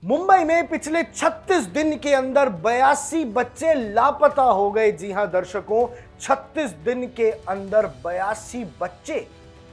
मुंबई में पिछले 36 दिन के अंदर 82 बच्चे लापता हो गए। जी हां दर्शकों, 36 दिन के अंदर 82 बच्चे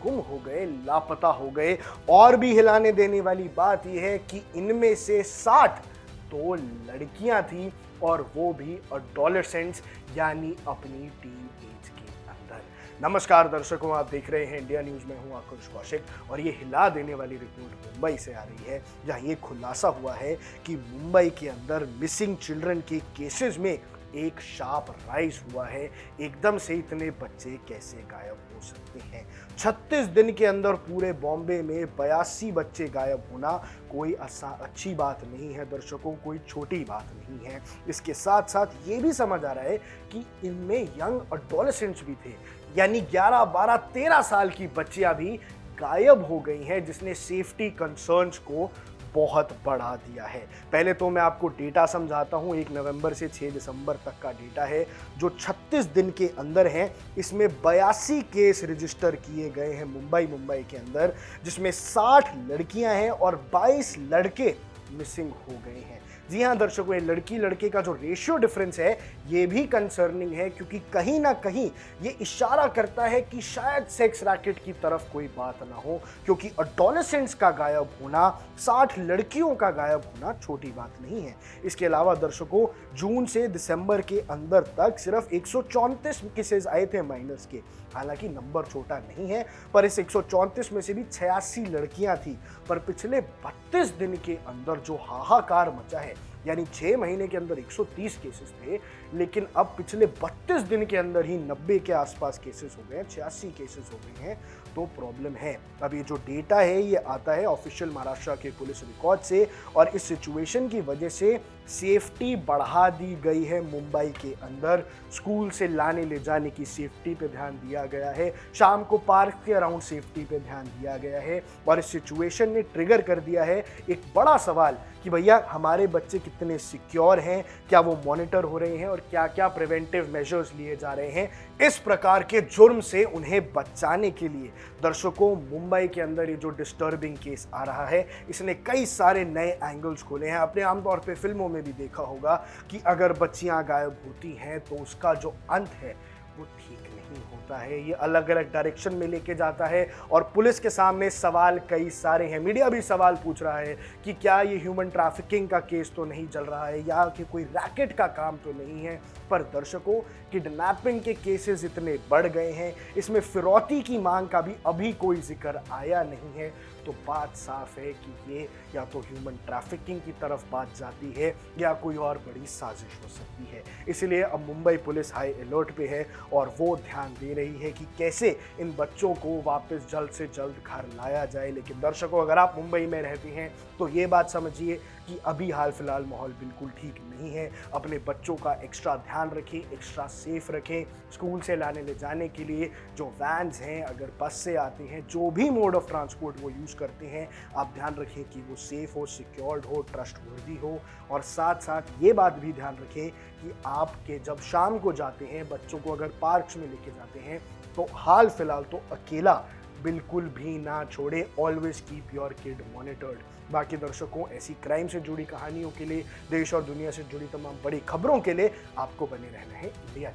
गुम हो गए, लापता हो गए। और भी हिलाने देने वाली बात यह है कि इनमें से 60 तो लड़कियां थी, और वो भी एडोलेसेंट्स, यानी अपनी टीन एज के अंदर। नमस्कार दर्शकों, आप देख रहे हैं इंडिया न्यूज में। हूं आकुश कौशिक और ये हिला देने वाली रिपोर्ट मुंबई से आ रही है, जहां ये खुलासा हुआ है कि मुंबई के अंदर मिसिंग चिल्ड्रन के केसेस में एक शार्प राइज हुआ है। एकदम से इतने बच्चे कैसे गायब हो सकते हैं? 36 दिन के अंदर पूरे बॉम्बे में 82 बच्चे गायब होना कोई अच्छी बात नहीं है दर्शकों, कोई छोटी बात नहीं है। इसके साथ साथ ये भी समझ आ रहा है कि इनमें यंग एडोलेसेंट्स भी थे, यानी 11, 12, 13 साल की बच्चियां भी गायब हो गई हैं, जिसने सेफ्टी कंसर्न्स को बहुत बढ़ा दिया है। पहले तो मैं आपको डेटा समझाता हूं। 1 नवंबर से 6 दिसंबर तक का डेटा है जो 36 दिन के अंदर है। इसमें 82 केस रजिस्टर किए गए हैं मुंबई के अंदर, जिसमें 60 लड़कियां हैं और 22 लड़के मिसिंग हो गए हैं। जी हां दर्शकों, ये लड़की लड़के का जो रेशियो डिफरेंस है ये भी कंसर्निंग है, क्योंकि कहीं ना कहीं ये इशारा करता है कि शायद सेक्स रैकेट की तरफ कोई बात ना हो, क्योंकि एडोलेसेंट्स का गायब होना, 60 लड़कियों का गायब होना छोटी बात नहीं है। इसके अलावा दर्शकों, जून से दिसंबर के अंदर तक सिर्फ 134 केसेस आए थे माइनर्स के। हालांकि नंबर छोटा नहीं है, पर इस 134 में से भी 86 लड़कियां थी। पर पिछले 32 दिन के अंदर जो हाहाकार मचा है, यानी 6 महीने के अंदर 130 केसेस थे, लेकिन अब पिछले 32 दिन के अंदर ही 90 के आसपास केसेस हो गए हैं, 86 केसेस हो गए हैं। तो प्रॉब्लम है। अब ये जो डेटा है ये आता है ऑफिशियल महाराष्ट्र के पुलिस रिकॉर्ड से, और इस सिचुएशन की वजह से सेफ्टी बढ़ा दी गई है मुंबई के अंदर। स्कूल से लाने ले जाने की सेफ्टी पे ध्यान दिया गया है, शाम को पार्क के अराउंड सेफ्टी पे ध्यान दिया गया है। और इस सिचुएशन ने ट्रिगर कर दिया है एक बड़ा सवाल कि भैया हमारे बच्चे कितने सिक्योर हैं, क्या वो मॉनिटर हो रहे हैं, और क्या क्या प्रिवेंटिव मेजर्स लिए जा रहे हैं इस प्रकार के जुर्म से उन्हें बचाने के लिए। दर्शकों, मुंबई के अंदर ये जो डिस्टर्बिंग केस आ रहा है, इसने कई सारे नए एंगल्स खोले हैं। आपने आमतौर पे फिल्मों में भी देखा होगा कि अगर बच्चियां गायब होती हैं तो उसका जो अंत है वो ठीक नहीं होता है। ये अलग अलग डायरेक्शन में लेके जाता है, और पुलिस के सामने सवाल कई सारे हैं। मीडिया भी सवाल पूछ रहा है कि क्या ये ह्यूमन ट्रैफिकिंग का केस तो नहीं चल रहा है, या कि कोई रैकेट का काम तो नहीं है। पर दर्शकों, किडनैपिंग के केसेस इतने बढ़ गए हैं, इसमें फिरौती की मांग का भी अभी कोई जिक्र आया नहीं है। तो बात साफ है कि ये या तो ह्यूमन ट्रैफिकिंग की तरफ बात जाती है, या कोई और बड़ी साजिश हो सकती है। इसलिए अब मुंबई पुलिस हाई अलर्ट पे है, और वो ध्यान दे रही है कि कैसे इन बच्चों को वापस जल्द से जल्द घर लाया जाए। लेकिन दर्शकों, अगर आप मुंबई में रहते हैं तो ये बात समझिए कि अभी हाल फिलहाल माहौल बिल्कुल ठीक नहीं है। अपने बच्चों का एक्स्ट्रा ध्यान रखें, एक्स्ट्रा सेफ रखें। स्कूल से लाने ले जाने के लिए जो वैन्स हैं, अगर बस से आते हैं, जो भी मोड ऑफ ट्रांसपोर्ट वो यूज़ करते हैं, आप ध्यान रखें कि वो सेफ हो, सिक्योर्ड हो, ट्रस्टवर्दी हो। और साथ साथ ये बात भी ध्यान रखें कि आपके जब शाम को जाते हैं, बच्चों को अगर पार्क्स में लेके जाते हैं, तो हाल फिलहाल तो अकेला बिल्कुल भी ना छोड़े। Always keep your kid monitored. बाकी दर्शकों, ऐसी क्राइम से जुड़ी कहानियों के लिए, देश और दुनिया से जुड़ी तमाम बड़ी खबरों के लिए आपको बने रहना है इंडिया।